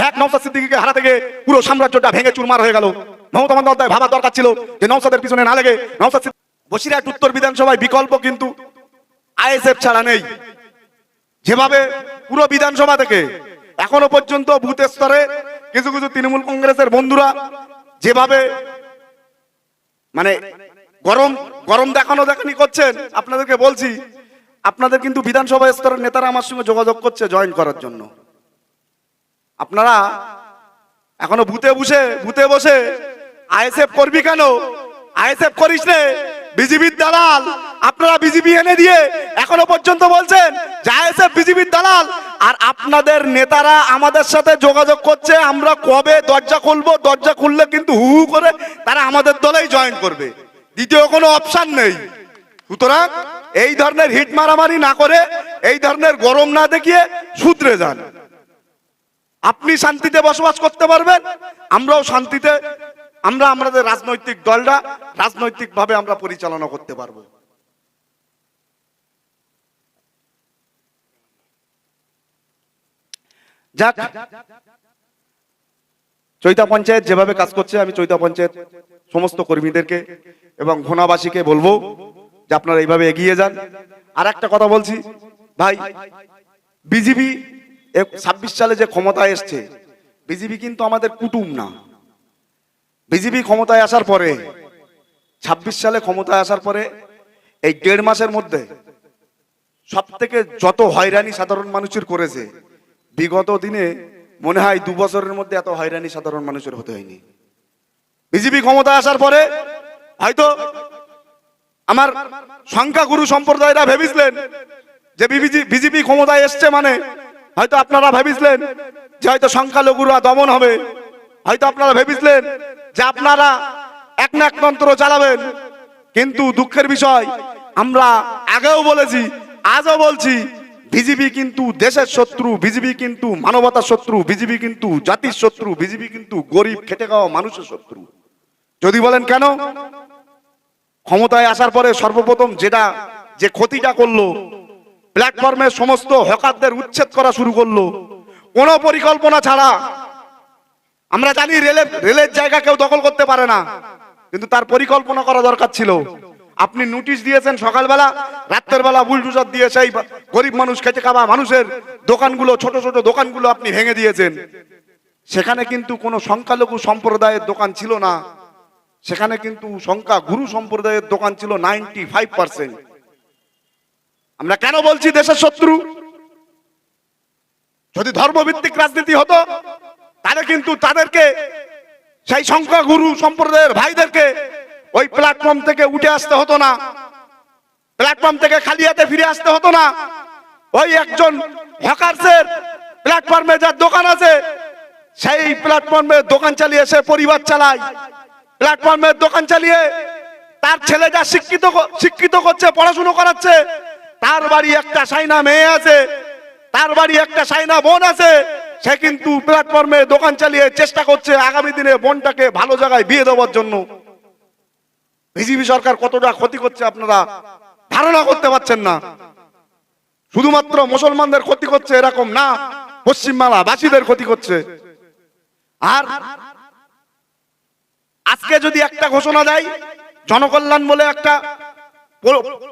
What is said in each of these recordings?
এক নওশাদ সিদ্দিকীকে হারাতে গিয়ে পুরো সাম্রাজ্যটা ভেঙে চুরমার হয়ে গেল। মমতা বন্দ্যোপাধ্যায় ভাবার দরকার ছিল যে নওশাদের পিছনে না লেগে নওশাদ বসিরহাট উত্তর বিধানসভায় বিকল্প কিন্তু আইএসএফ ছাড়া নেই। যেভাবে পুরো বিধানসভা থেকে এখনো পর্যন্ত বুথ স্তরে কিছু কিছু তৃণমূল কংগ্রেসের বন্ধুরা যেভাবে মানে গরম গরম দেখানি করছেন, আপনাদেরকে বলছি, আপনাদের কিন্তু বিধানসভা স্তরের নেতারা আমার সঙ্গে যোগাযোগ করছে জয়েন করার জন্য। আপনারা এখনো বুথে বসে আইএসএফ করবি কেন, আইএসএফ করিস রে, বিজেপির দালাল। আপনারা বিজেপি এনে দিয়ে এখনো পর্যন্ত বলছেন যে আইএসএফ বিজেপির দালাল, আর আপনাদের নেতারা আমাদের সাথে যোগাযোগ করছে আমরা কবে দরজা খুলবো, দরজা খুললে কিন্তু হু হু করে তারা আমাদের দলেই জয়েন করবে, দ্বিতীয় কোনো অপশন নেই। সুতরাং এই ধরনের হিট মারামারি না করে, এই ধরনের গরম না দেখিয়ে শুধরে যান। আপনি শান্তিতে বসবাস করতে পারবেন, আমরাও শান্তিতে আমাদের রাজনৈতিক দলটা রাজনৈতিকভাবে আমরা পরিচালনা করতে পারবো। যাক, চৈতা পঞ্চায়েত যেভাবে কাজ করছে, আমি চৈতা পঞ্চায়েত সমস্ত কর্মীদেরকে এবং ঘোনাবাসীকে বলবো যে আপনারা এইভাবে এগিয়ে যান। আর একটা কথা বলছি ভাই, বিজেপি 26 সালে যে ক্ষমতায় এসছে, বিজেপি কিন্তু আমাদের কুটুম না। বিজেপি ক্ষমতায় আসার পরে 26 সালে ক্ষমতায় আসার পরে এই 1.5 মাসের মধ্যে সব থেকে যত হয়রানি সাধারণ মানুষের করেছে, বিগত দিনে মনে হয় 2 বছরের মধ্যে এত হয়রানি সাধারণ মানুষের হতে হয়নি। বিজেপি ক্ষমতায় আসার পরে হয়তো আমার সংখ্যাগুরু সম্প্রদায়রা ভেবেছিলেন যে বিজেপি ক্ষমতায় এসছে মানে হয়তো আপনারা ভেবেছিলেন যে হয়তো সংখ্যালঘুরা দমন হবে, হয়তো আপনারা ভেবেছিলেন যে আপনারা এক না এক তন্ত্র চালাবেন। কিন্তু দুঃখের বিষয়, আমরা আগেও বলেছি, আজও বলছি, বিজেপি কিন্তু দেশের শত্রু, বিজেপি কিন্তু মানবতার শত্রু, বিজেপি কিন্তু জাতির শত্রু, বিজেপি কিন্তু গরিব খেটে খাওয়া মানুষের শত্রু। যদি বলেন কেন, ক্ষমতায় আসার পরে সর্বপ্রথম যে ক্ষতিটা করলো, প্ল্যাটফর্মের সমস্ত হকারদের উচ্ছেদ করা শুরু করলো কোনো পরিকল্পনা ছাড়া। আমরা জানি রেলের জায়গা কেউ দখল করতে পারে না, কিন্তু তার পরিকল্পনা করা দরকার ছিল। আপনি নোটিশ দিয়েছেন সকালবেলা, রাত্রের বেলা বুলডোজার দিয়ে সেই গরিব মানুষ খেটে খাওয়া মানুষের দোকানগুলো, ছোট ছোট দোকানগুলো আপনি ভেঙে দিয়েছেন। সেখানে কিন্তু কোনো সংখ্যালঘু সম্প্রদায়ের দোকান ছিল না, সেখানে কিন্তু সংখ্যাগুরু সম্প্রদায়ের দোকান ছিল 95%। আমরা কেন বলছি দেশের শত্রু? যদি ধর্মভিত্তিক রাজনীতি হতো তাহলে কিন্তু তাদেরকে, সেই সংখ্যাগুরু সম্প্রদায়ের ভাইদেরকে ওই প্ল্যাটফর্ম থেকে উঠে আসতে হতো না, প্ল্যাটফর্ম থেকে খালি হাতে ফিরে আসতে হতো না। ওই একজন হকারসের প্ল্যাটফর্মে যার দোকান আছে, সেই প্ল্যাটফর্মে দোকান চালিয়ে সে পরিবার চালায়, প্ল্যাটফর্মের দোকান চালিয়ে তার ছেলে যা শিক্ষিত করছে, পড়াশুনো করাচ্ছে, তার বাড়ি একটা সাইনা মেয়ে আছে, তার বাড়ি একটা সাইনা বোন আছে, সে কিন্তু প্ল্যাটফর্মে দোকান চালিয়ে চেষ্টা করছে আগামী দিনে বোনটাকে ভালো জায়গায় বিয়ে দেওয়ার জন্য। বিজেপি সরকার কতটা ক্ষতি করছে আপনারা ধারণা করতে পারছেন না। শুধুমাত্র মুসলমানদের ক্ষতি করছে এরকম না, পশ্চিমবাংলা বাসীদের ক্ষতি করছে। আর আজকে যদি একটা ঘোষণা দেয়, জনকল্যাণ বলে একটা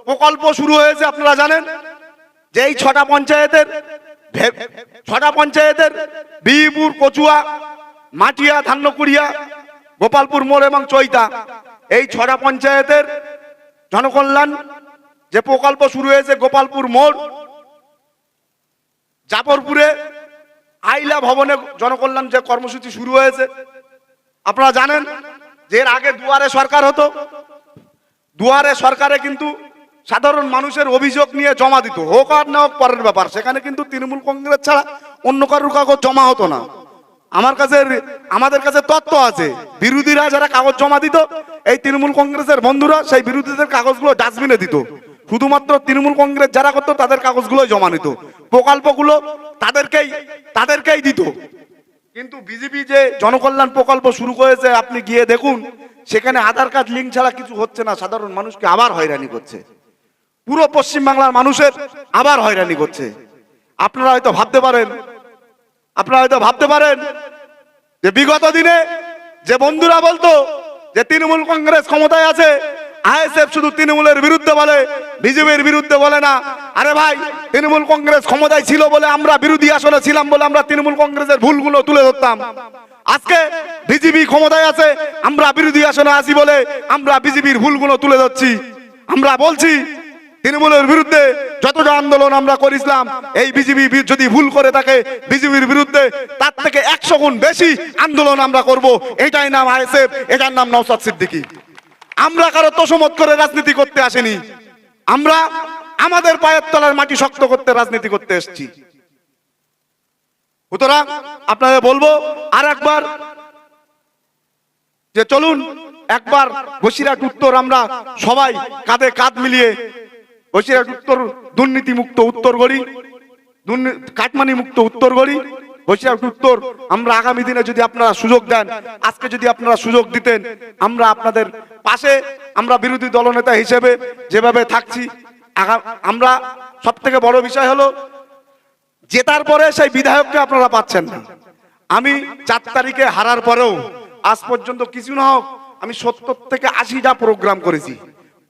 প্রকল্প শুরু হয়েছে, আপনারা জানেন যে এই 6টা পঞ্চায়েতের বিহিপুর, কচুয়া, মাটিয়া, ধান্যকুড়িয়া, গোপালপুর মোড় এবং চৈতা, এই 6টা পঞ্চায়েতের জনকল্যাণ যে প্রকল্প শুরু হয়েছে, গোপালপুর মোড়, জাফরপুরে আইলা ভবনে জনকল্যাণ যে কর্মসূচি শুরু হয়েছে। আপনারা জানেন যে এর আগে দুয়ারে সরকার হতো, দুয়ারে সরকারে কিন্তু সাধারণ মানুষের অভিযোগ নিয়ে জমা দিত, হোক আর না হোক পরের ব্যাপার, সেখানে কিন্তু তৃণমূল কংগ্রেস ছাড়া অন্য কারোর কাগজ জমা হতো না। আমাদের কাছে তথ্য আছে, বিরোধীরা যারা কাগজ জমা দিত, এই তৃণমূল কংগ্রেসের বন্ধুরা সেই বিরোধীদের কাগজগুলো ডাস্টবিনে দিত। শুধুমাত্র তৃণমূল কংগ্রেস যারা করতো তাদের কাগজগুলো জমা নিত, প্রকল্পগুলো তাদেরকেই দিত। কিন্তু বিজেপি যে জনকল্যাণ প্রকল্প শুরু করেছে, আপনি গিয়ে দেখুন সেখানে আধার কার্ড লিঙ্ক ছাড়া কিছু হচ্ছে না, সাধারণ মানুষকে আবার হয়রানি করছে, পুরো পশ্চিমবাংলার মানুষের আবার হয়রানি করছে। আপনারা হয়তো ভাবতে পারেন যে বিগত দিনে যে বন্ধুরা বলতো যে তৃণমূল কংগ্রেস ক্ষমতায় আছে, আইএসএফ শুধু তৃণমূলের বিরুদ্ধে বলে, বিজেপির বিরুদ্ধে বলে না। আরে ভাই, তৃণমূল কংগ্রেস ক্ষমতায় ছিল বলে, আমরা বিরোধী আসনে ছিলাম বলে আমরা তৃণমূল কংগ্রেসের ভুলগুলো তুলে ধরতাম। আজকে বিজেপি ক্ষমতায় আছে, আমরা বিরোধী আসনে আছি বলে আমরা বিজেপির ভুলগুলো তুলে ধরছি। আমরা বলছি তৃণমূলের বিরুদ্ধে যতটা আন্দোলন আমরা করেছিলাম, এই বিজেপি যদি ভুল করে থাকে বিজেপির বিরুদ্ধে, তার থেকে 100 গুণ বেশি আন্দোলন আমরা করব। এটাই নাম আইএসএফ, এটার নাম নওশাদ সিদ্দিকী। আমরা কারো তোষমত করে রাজনীতি করতে আসেনি, আমরা আমাদের পায়ের তলার মাটি শক্ত করতে রাজনীতি করতে এসেছি। সুতরাং আপনাদের বলবো আর একবার যে চলুন একবার বসিরহাট উত্তর আমরা সবাই কাঁধে কাঁধ মিলিয়ে বসিরহাট উত্তর দুর্নীতি মুক্ত উত্তর গড়ি, কাটমানি মুক্ত উত্তর গড়ি। বসিরহাট উত্তর আমরা আগামী দিনে যদি আপনারা সুযোগ দেন, আজকে যদি আপনারা সুযোগ দিতেন, আমরা আপনাদের পাশে, আমরা বিরোধী দলনেতা হিসেবে যেভাবে থাকছি, আমরা সব থেকে বড় বিষয় হলো জেতার পরে সেই বিধায়ককে আপনারা পাচ্ছেন না। আমি 4 তারিখে হারার পরেও আজ পর্যন্ত কিছু না হোক আমি 70 থেকে 80টা প্রোগ্রাম করেছি।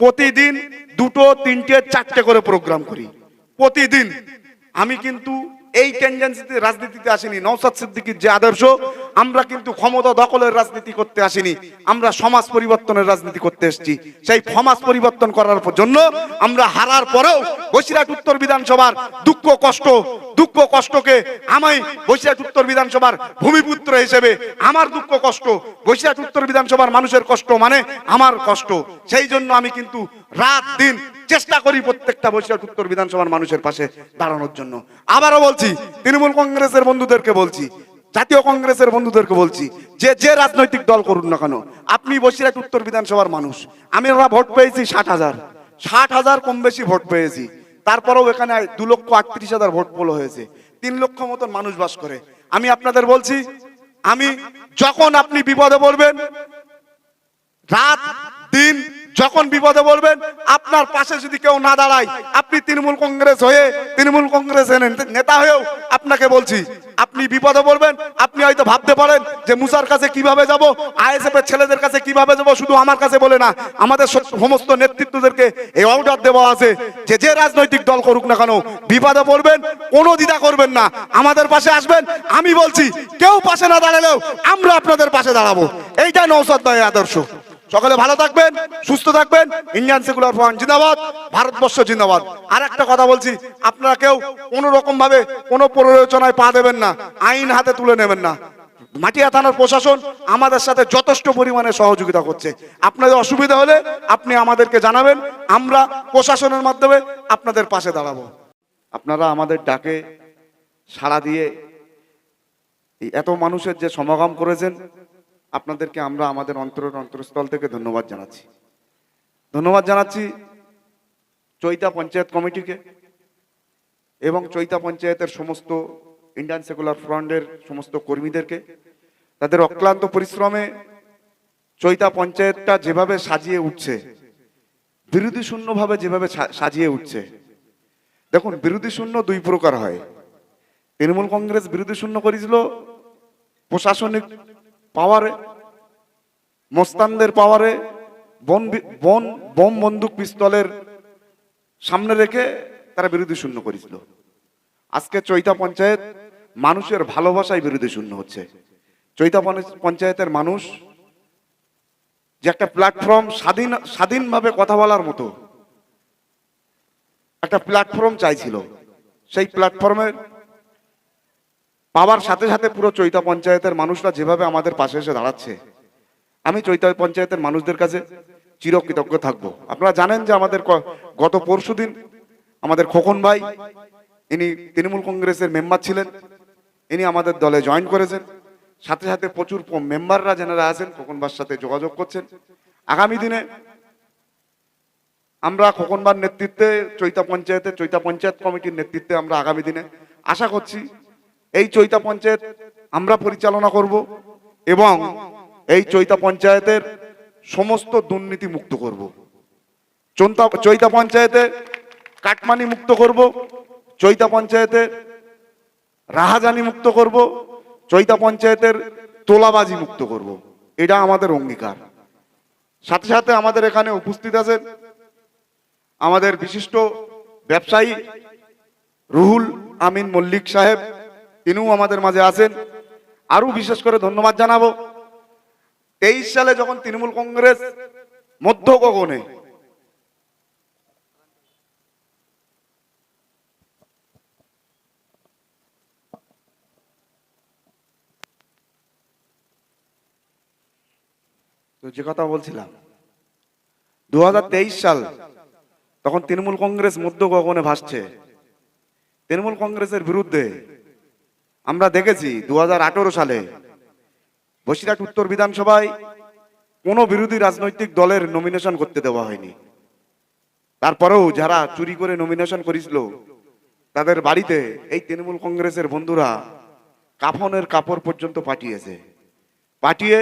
প্রতিদিন 2, 3, 4টে করে প্রোগ্রাম করি প্রতিদিন। আমি কিন্তু এই টেন্ডেন্সিতে রাজনীতিতে আসিনি। নওশাদ সিদ্দিকীর যে আদর্শ, আমরা কিন্তু ক্ষমতা দখলের রাজনীতি করতে আসিনি, আমরা সমাজ পরিবর্তনের রাজনীতি করতে এসেছি। সেই সমাজ পরিবর্তন করার জন্য আমরা হারার পরেও বসিরহাট উত্তর বিধানসভার দুঃখ কষ্টকে আমি বসিরহাট উত্তর বিধানসভার ভূমিপুত্র হিসেবে আমার দুঃখ কষ্ট, বসিরহাট উত্তর বিধানসভার মানুষের কষ্ট মানে আমার কষ্ট। সেই জন্য আমি কিন্তু রাত দিন চেষ্টা করি প্রত্যেকটা বসিরহাট উত্তর বিধানসভার মানুষের পাশে দাঁড়ানোর জন্য। আবারও বলছি, তৃণমূল কংগ্রেসের বন্ধুদেরকে বলছি, জাতীয় কংগ্রেসের বন্ধুদেরকে বলছি, যে রাজনৈতিক দল করুন না কেন, আপনি বসিরহাট উত্তর বিধানসভার মানুষ। আমরা ভোট পেয়েছি 60,000 কম বেশি ভোট পেয়েছি। তারপরেও এখানে 2,38,000 ভোট পোল হয়েছে, 3 লক্ষ মতন মানুষ বাস করে। আমি আপনাদের বলছি, আমি যখন আপনি বিপদে পড়বেন, রাত দিন যখন বিপদে পড়বেন, আপনার পাশে যদি কেউ না দাঁড়ায়, আপনি তৃণমূল কংগ্রেসের নেতা হয়েও আপনাকে বলছি, আপনি বিপদে পড়বেন, আপনি হয়তো ভাবতে পারেন যে মুসার কাছে কিভাবে যাব, আইএসএফ এর ছেলেদের কাছে কিভাবে যাব, শুধু আমার কাছে বলে না, আমাদের সমস্ত নেতৃত্বদেরকে এই অর্ডার দেওয়া আছে যে রাজনৈতিক দল করুক না কেন, বিপদে পড়বেন কোনো দ্বিধা করবেন না, আমাদের পাশে আসবেন। আমি বলছি, কেউ পাশে না দাঁড়ালেও আমরা আপনাদের পাশে দাঁড়াবো। এইটাই নওশাদ ভাইয়ের আদর্শ। সকলে ভালো থাকবেন, সুস্থ থাকবেন। ইন্ডিয়ান সেকুলার ফ্রন্ট জিন্দাবাদ, ভারতবর্ষ জিন্দাবাদ। আর একটা কথা বলছি, আপনারা কেউ কোনো রকম ভাবে কোনো প্ররোচনায় পা দেবেন না, আইন হাতে তুলে নেবেন না। মাটিয়া থানার প্রশাসন আমাদের সাথে যথেষ্ট পরিমাণে সহযোগিতা করছে। আপনাদের অসুবিধা হলে আপনি আমাদেরকে জানাবেন, আমরা প্রশাসনের মাধ্যমে আপনাদের পাশে দাঁড়াবো। আপনারা আমাদের ডাকে সাড়া দিয়ে এত মানুষের যে সমাগম করেছেন, আপনাদেরকে আমরা আমাদের অন্তরস্থল থেকে ধন্যবাদ জানাচ্ছি চৈতা পঞ্চায়েত কমিটিকে এবং চৈতা পঞ্চায়েতের সমস্ত ইন্ডিয়ান সেকুলার ফ্রন্টের সমস্ত কর্মীদেরকে। তাদের অক্লান্ত পরিশ্রমে চৈতা পঞ্চায়েতটা যেভাবে সাজিয়ে উঠছে, বিরোধী শূন্যভাবে যেভাবে সাজিয়ে উঠছে। দেখুন, বিরোধী শূন্য 2 প্রকার হয়। তৃণমূল কংগ্রেস বিরোধী শূন্য করেছিল প্রশাসনিক পাওয়ারে, মস্তানদের পাওয়ারে, বোম বন্দুক পিস্তলের সামনে রেখে তারা বিরোধী শূন্য করেছিল। আজকে চৈতা পঞ্চায়েত মানুষের ভালোবাসায় বিরোধী শূন্য হচ্ছে। চৈতা পঞ্চায়েতের মানুষ যে একটা প্ল্যাটফর্ম, স্বাধীনভাবে কথা বলার মতো একটা প্ল্যাটফর্ম চাইছিল, সেই প্ল্যাটফর্মের পাওয়ার সাথে সাথে পুরো চৈতা পঞ্চায়েতের মানুষরা যেভাবে আমাদের পাশে এসে দাঁড়াচ্ছে, আমি চৈতা পঞ্চায়েতের মানুষদের কাছে চিরকৃতজ্ঞ থাকবো। আপনারা জানেন যে আমাদের গত পরশুদিন আমাদের খোকন ভাই, ইনি তৃণমূল কংগ্রেসের মেম্বার ছিলেন, ইনি আমাদের দলে জয়েন করেছেন। সাথে সাথে প্রচুর মেম্বাররা যারা আছেন খোকন ভাইয়ের সাথে যোগাযোগ করছেন। আগামী দিনে আমরা খোকন ভাইয়ের নেতৃত্বে চৈতা পঞ্চায়েত কমিটির নেতৃত্বে আমরা আগামী দিনে আশা করছি এই চৈতা পঞ্চায়েত আমরা পরিচালনা করব এবং এই চৈতা পঞ্চায়েতের সমস্ত দুর্নীতি মুক্ত করব। চৈতা পঞ্চায়েতে কাটমানি মুক্ত করব, চৈতা পঞ্চায়েতে রাহাজানি মুক্ত করব, চৈতা পঞ্চায়েতের তোলাবাজি মুক্ত করব, এটা আমাদের অঙ্গীকার। সাথে সাথে আমাদের এখানে উপস্থিত আছেন আমাদের বিশিষ্ট ব্যবসায়ী রুহুল আমিন মল্লিক সাহেব, তিনিও আমাদের মাঝে আছেন। আরো বিশেষ করে ধন্যবাদ জানাবো 23 সালে যখন তৃণমূল কংগ্রেস মধ্য গগনে তো যে কথা বলছিলাম 2023 সাল, তখন তৃণমূল কংগ্রেস মধ্য গগনে ভাসছে। তৃণমূল কংগ্রেসের বিরুদ্ধে আমরা দেখেছি 2018 সালে বসিরহাট উত্তর বিধানসভায় কোনো বিরোধী রাজনৈতিক দলের নমিনেশন করতে দেওয়া হয়নি। তারপরেও যারা চুরি করে নমিনেশন করেছিল তাদের বাড়িতে এই তৃণমূল কংগ্রেসের বন্ধুরা কাফনের কাপড় পর্যন্ত পাঠিয়ে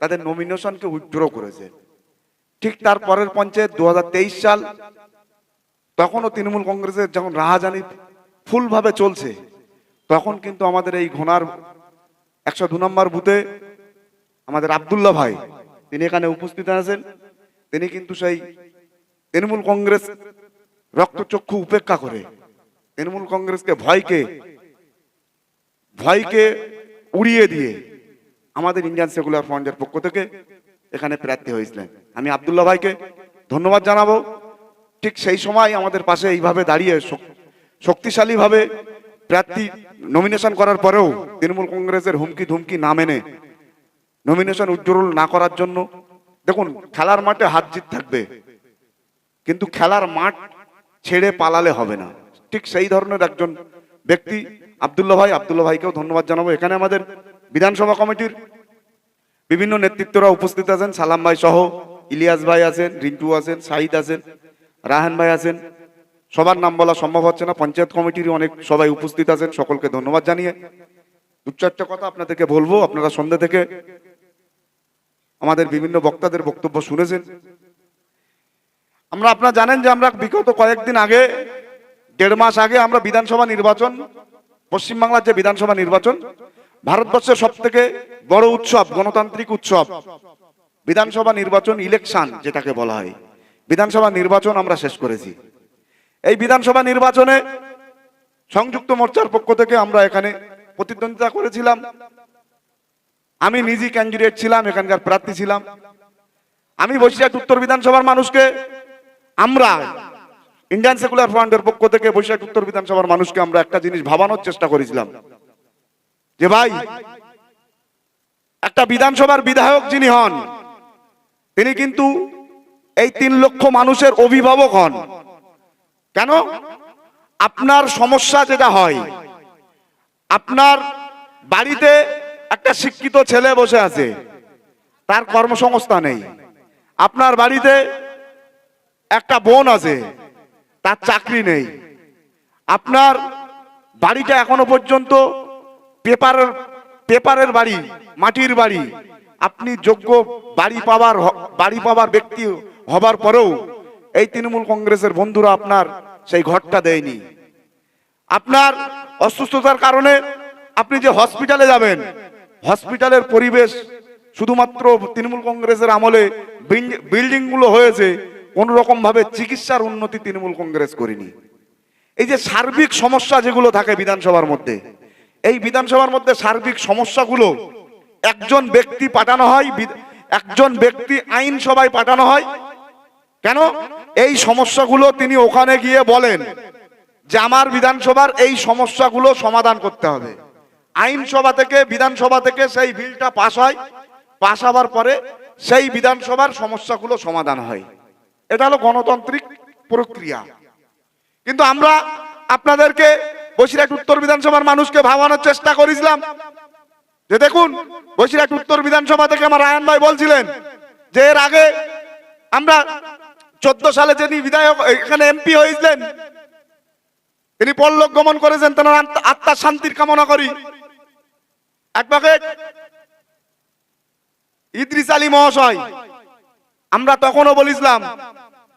তাদের নমিনেশনকে উইথড্র করেছে। ঠিক তার পরের পঞ্চায়েত 2023 সাল, তখনও তৃণমূল কংগ্রেসের যখন রাহাজানি ফুলভাবে চলছে, তখন কিন্তু আমাদের এই ঘোনার 102 নম্বর বুথে আমাদের আব্দুল্লাহ ভাই, তিনি এখানে উপস্থিত আছেন, তিনি কিন্তু সেই তৃণমূল কংগ্রেস রক্তচক্ষু উপেক্ষা করে তৃণমূল কংগ্রেসকে ভয়কে উড়িয়ে দিয়ে আমাদের ইন্ডিয়ান সেকুলার ফ্রন্টের পক্ষ থেকে এখানে প্রার্থী হয়েছিলেন। আমি আব্দুল্লাহ ভাইকে ধন্যবাদ জানাবো। ঠিক সেই সময় আমাদের পাশে এইভাবে দাঁড়িয়ে শক্তিশালীভাবে প্রার্থী নমিনেশন করার পরেও তৃণমূল কংগ্রেসের হুমকি ধুমকি না মেনে নমিনেশন উজ্জ্বল না করার জন্য, দেখুন খেলার মাঠে হার জিত থাকবে, কিন্তু খেলার মাঠ ছেড়ে পালালে হবে না। ঠিক সেই ধরনের একজন ব্যক্তি আব্দুল্লাহ ভাইকেও ধন্যবাদ জানাবো। এখানে আমাদের বিধানসভা কমিটির বিভিন্ন নেতৃত্বরা উপস্থিত আছেন, সালাম ভাই সহ, ইলিয়াস ভাই আছেন, রিন্টু আছেন, শাহিদ আছেন, রাহান ভাই আছেন। সবার নাম বলা সম্ভব হচ্ছে না, পঞ্চায়েত কমিটির অনেক সবাই উপস্থিত আছেন, সকলকে ধন্যবাদ জানিয়ে দু চারটা কথা আপনাদেরকে বলবো। আপনারা সন্ধ্যা থেকে আমাদের বিভিন্ন বক্তাদের বক্তব্য শুনেছেন। আপনারা জানেন যে আমরা বিগত কয়েকদিন আগে, 1.5 মাস আগে আমরা বিধানসভা নির্বাচন, পশ্চিমবাংলার যে বিধানসভা নির্বাচন, ভারতবর্ষের সব থেকে বড় উৎসব, গণতান্ত্রিক উৎসব বিধানসভা নির্বাচন, ইলেকশন যেটাকে বলা হয়, বিধানসভা নির্বাচন আমরা শেষ করেছি। এই বিধানসভা নির্বাচনে সংযুক্ত মোর্চার পক্ষ থেকে আমরা এখানে প্রতিদ্বন্দ্বিতা করেছিলাম। আমি নিজে ক্যান্ডিডেট ছিলাম, এখানকার প্রার্থী ছিলাম। আমি বসিরহাট উত্তর বিধানসভার মানুষকে, আমরা ইন্ডিয়ান সেকুলার ফ্রন্টের পক্ষ থেকে বসিরহাট উত্তর বিধানসভার মানুষকে আমরা একটা জিনিস ভাবানোর চেষ্টা করেছিলাম যে ভাই, একটা বিধানসভার বিধায়ক যিনি হন তিনি কিন্তু এই 3 লক্ষ মানুষের অভিভাবক হন। কেন? আপনার সমস্যা যেটা হয়, আপনার বাড়িতে একটা শিক্ষিত ছেলে বসে আছে, তার কর্মসংস্থান নেই। আপনার বাড়িতে একটা বোন আছে, তার চাকরি নেই। আপনার বাড়িটা এখনো পর্যন্ত পেপারের বাড়ি, মাটির বাড়ি। আপনি যোগ্য বাড়ি পাবার ব্যক্তি হবার পরেও এই তৃণমূল কংগ্রেসের বন্ধুরা আপনার সেই ঘরটা দেয়নি। আপনার অসুস্থতার কারণে আপনি যে হসপিটালে যাবেন, হসপিটালের পরিবেশ শুধুমাত্র তৃণমূল কংগ্রেসের আমলে বিল্ডিং গুলো হয়েছে, কোন রকম ভাবে চিকিৎসার উন্নতি তৃণমূল কংগ্রেস করেনি। এই যে সার্বিক সমস্যা যেগুলো থাকে বিধানসভার মধ্যে, এই বিধানসভার মধ্যে সার্বিক সমস্যাগুলো একজন ব্যক্তি পাঠানো হয়, একজন ব্যক্তি আইন সভায় পাঠানো হয়। কেন? এই সমস্যাগুলো তিনি ওখানে গিয়ে বলেন যে আমার বিধানসভার এই সমস্যাগুলো সমাধান করতে হবে। আইনসভা থেকে, বিধানসভা থেকে সেই বিলটা পাস হয়, পাস হওয়ার পরে সেই বিধানসভার সমস্যাগুলো সমাধান হয়। এটা হলো গণতান্ত্রিক প্রক্রিয়া। কিন্তু আমরা আপনাদেরকে বসিরহাট উত্তর বিধানসভার মানুষকে ভাবানোর চেষ্টা করেছিলাম যে দেখুন, বসিরহাট উত্তর বিধানসভা থেকে আমার রায়ন ভাই বলছিলেন যে এর আগে আমরা 14 সালে যিনি বিধায়ক এখানে এমপি হয়েছিলেন, তিনি পরলোক গমন করেছেন, তার আত্মার শান্তির কামনা করি। অ্যাডভোকেট ইদ্রিস আলী মহাশয়, আমরা তখনও বলেছিলাম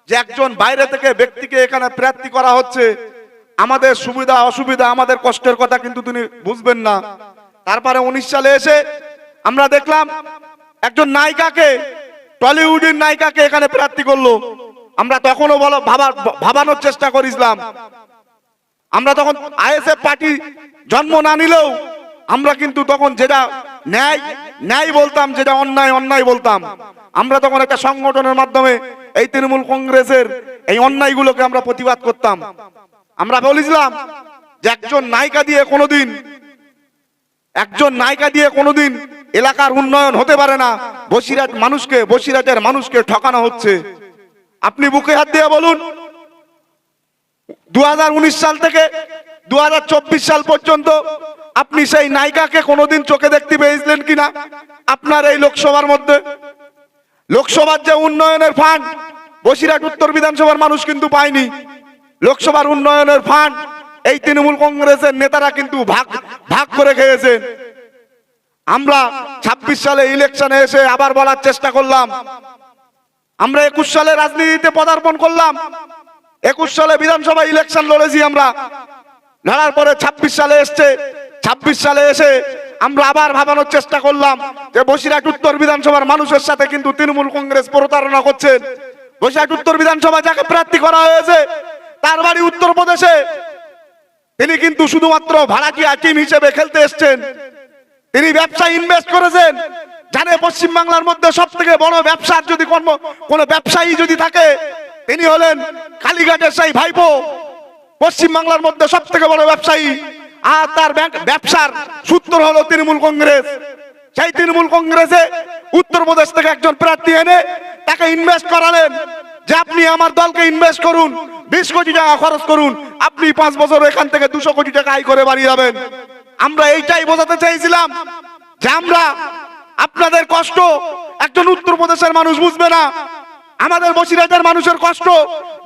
যে একজন বাইরে থেকে ব্যক্তিকে এখানে প্রার্থী করা হচ্ছে, আমাদের সুবিধা অসুবিধা, আমাদের কষ্টের কথা কিন্তু তিনি বুঝবেন না। তারপরে 19 সালে এসে আমরা দেখলাম একজন নায়িকাকে, টলিউডের নায়িকাকে এখানে প্রার্থী করলো। আমরা তখনও ভাবানোর চেষ্টা করেছিলাম, আমরা তখন আইএসএফ পার্টি জন্ম না নিলেও আমরা কিন্তু তখন যেটা ন্যায় ন্যায় বলতাম, যেটা অন্যায় অন্যায় বলতাম। আমরা তখন একটা সংগঠনের মাধ্যমে এই তৃণমূল কংগ্রেসের এই অন্যায়গুলোকে আমরা প্রতিবাদ করতাম। আমরা বলেছিলাম যে একজন নায়িকা দিয়ে কোনোদিন এলাকার উন্নয়ন হতে পারে না। বসিরহাটের মানুষকে ঠকানো হচ্ছে। আপনি বুকে হাত দিয়ে বলুন, 2019 সাল থেকে 2024 সাল পর্যন্ত আপনি সেই নায়িকাকে কোনোদিন চোখে দেখতে পেয়েছিলেন কিনা? আপনার এই লোকসভার মধ্যে লোকসভার যে উন্নয়নের ফান্ড বসিরহাট উত্তর বিধানসভার মানুষ কিন্তু পায়নি। লোকসভার উন্নয়নের ফান্ড এই তৃণমূল কংগ্রেসের নেতারা কিন্তু ভাগ করে খেয়েছেন। আমরা 26 সালে ইলেকশনে এসে আবার বলার চেষ্টা করলাম, আমরা 21 সালে রাজনীতিতে পদার্পণ করলাম, 21 সালে বিধানসভা ইলেকশন লড়েছি। আমরা লড়ার পরে 26 সালে এসে আমরা আবার ভাবানোর চেষ্টা করলাম যে বসিরহাট উত্তর বিধানসভার মানুষের সাথে কিন্তু তৃণমূল কংগ্রেস প্রতারণা করছেন। বসিরহাট উত্তর বিধানসভা যাকে প্রার্থী করা হয়েছে তার বাড়ি উত্তরপ্রদেশে, তিনি কিন্তু শুধুমাত্র ভাড়াটিয়া টিম হিসেবে খেলতে এসছেন। তিনি ব্যবসায় ইনভেস্ট করেছেন। জানে পশ্চিমবাংলার মধ্যে সব থেকে বড় ব্যবসার যদি কোনো ব্যবসায়ী যদি থাকে তিনি হলেন কালীঘাটের সেই ভাইপো। পশ্চিমবাংলার মধ্যে সব থেকে বড় ব্যবসায়ী, আর তার ব্যবসার সূত্র হলো তৃণমূল কংগ্রেস। সেই তৃণমূল কংগ্রেসে উত্তরপ্রদেশ থেকে একজন প্রার্থী এনে তাকে ইনভেস্ট করালেন যে আপনি আমার দলকে ইনভেস্ট করুন, 20 কোটি টাকা খরচ করুন, আপনি 5 বছর এখান থেকে 200 কোটি টাকা আয় করে বাড়ি যাবেন। আমরা এইটাই বোঝাতে চাইছিলাম যে আমরা আপনাদের কষ্ট একজন উত্তরপ্রদেশের মানুষ বুঝবে না, আমাদের বসিরহাটের মানুষের কষ্ট,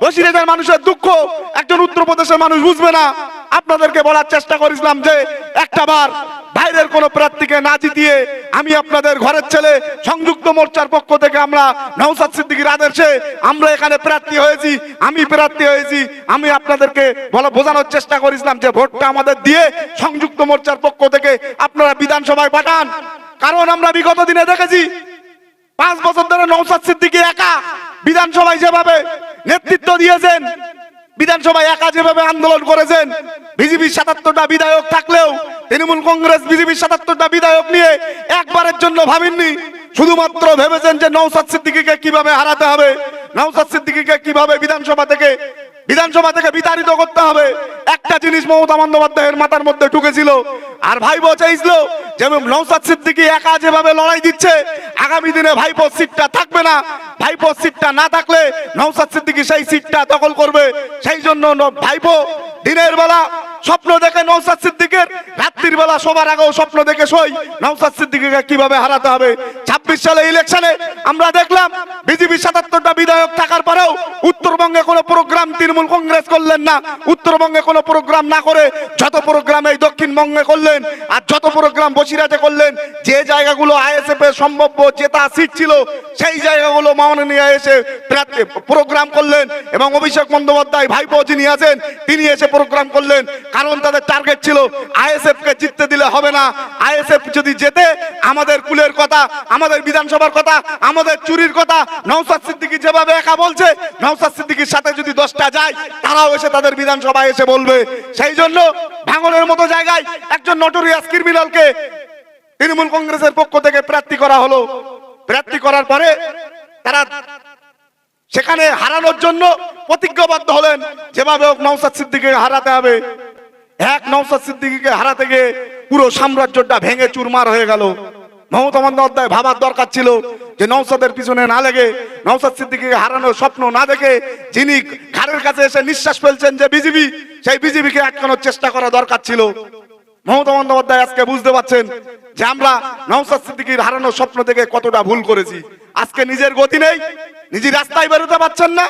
বসিরহাটের মানুষের দুঃখ একজন উত্তরপ্রদেশের মানুষ বুঝবে না। আপনাদেরকে বলার চেষ্টা করেছিলাম যে একটা বার বাইরের কোন প্রার্থীকে না জিতিয়ে আমি আপনাদের ঘরের ছেলে সংযুক্ত মোর্চার পক্ষ থেকে আমরা নওশাদ সিদ্দিকীর আদর্শে আমরা এখানে প্রার্থী হয়েছি, আমি আপনাদেরকে বোঝানোর চেষ্টা করেছিলাম যে ভোটটা আমাদের দিয়ে সংযুক্ত মোর্চার পক্ষ থেকে আপনারা বিধানসভায় পাঠান। কারণ আমরা বিগত দিনে দেখেছি 5 বছর ধরে নওশাদ সিদ্দিকী একা বিধানসভায় যেভাবে নেতৃত্ব দিয়েছেন, বিধানসভায় একা যেভাবে আন্দোলন করেছেন, বিজেপির 77টা বিধায়ক থাকলেও তৃণমূল কংগ্রেস বিজেপির 77টা বিধায়ক নিয়ে একবারের জন্য ভাবেননি। শুধুমাত্র ভেবেছেন যে নওশাদ সিদ্দিকীকে কিভাবে হারাতে হবে, নওশাদ সিদ্দিকীকে কিভাবে বিধানসভা থেকে বিতাড়িত করতে হবে। একটা জিনিস মমতা বন্দ্যোপাধ্যায়ের মাথার মধ্যে ঢুকেছিল, আর ভাইপো চাইছিল যে নওশাদ সিদ্দিকী একা যেভাবে লড়াই দিচ্ছে আগামী দিনে ভাইপোর সিটটা থাকবে না, ভাইপোর সিটটা না থাকলে নওশাদ সিদ্দিকী সেই সিটটা দখল করবে। সেই জন্য ভাইপো দিনের বেলা স্বপ্ন দেখে নওশাদ সিদ্দিকীর, রাত্রির বেলা সবার আগেও স্বপ্ন দেখে সই নওশাদ সিদ্দিকীকে কিভাবে হারাতে হবে। 26 সালে ইলেকশনে আমরা দেখলাম বিজেপির 77টা বিধায়ক থাকার পরেও উত্তরবঙ্গে কোনো প্রোগ্রাম তৃণমূল কংগ্রেস করলেন না। উত্তরবঙ্গে কোনো প্রোগ্রাম না করে যত প্রোগ্রাম এই দক্ষিণবঙ্গে করলেন আর যত প্রোগ্রাম বসিরহাটে করলেন, যে জায়গাগুলো আইএসএফ এর সম্ভাব্য জেতা সিট ছিল সেই জায়গাগুলো মাননীয় এসে প্রোগ্রাম করলেন এবং অভিষেক বন্দ্যোপাধ্যায় ভাইপো যিনি আছেন তিনি এসে প্রোগ্রাম করলেন। কারণ তাদের টার্গেট ছিল আইএসএফ কে জিততে দিলে হবে না, আইএসএফ যদি জেতে আমাদের কুলের কথা, আমাদের বিধানসভার কথা, আমাদের চুরির কথা নওশাদ সিদ্দিকী যেভাবে একা বলছে, নওশাদ সিদ্দিকীর সাথে যদি 10টা যায় তারাও এসে তাদের বিধানসভায় এসে বলবে। সেই জন্য ভাঙনের মতো জায়গায় একজন নটোরিয়াস ক্রিমিনালকে তৃণমূল কংগ্রেসের পক্ষ থেকে প্রার্থী করা হলো। প্রার্থী করার পরে তারা সেখানে হারানোর জন্য প্রতিজ্ঞাবদ্ধ হলেন যেভাবে হোক নওশাদ সিদ্দিকীকে হারাতে হবে। নওশাদ সিদ্দিকীকে হারাতে গিয়ে পুরো সাম্রাজ্যটা ভেঙে চুরমার হয়ে গেল। মমতা বন্দ্যোপাধ্যায় ভাবার দরকার ছিল যে নওশাদের পিছনে না লেগে, নওশাদ সিদ্দিকীকে হারানোর স্বপ্ন না দেখে যিনি ঘাড়ের কাছে এসে নিঃশ্বাস ফেলছেন যে বিজেপি, সেই বিজেপিকে আটকানোর চেষ্টা করা দরকার ছিল। মমতা বন্দ্যোপাধ্যায় আজকে বুঝতে পারছেন যে আমরা নওশাদ সিদ্দিকীর হারানোর স্বপ্ন থেকে কতটা ভুল করেছি। আজকে নিজের গতি নেই, নিজের রাস্তায় বেরোতে পারছেন না,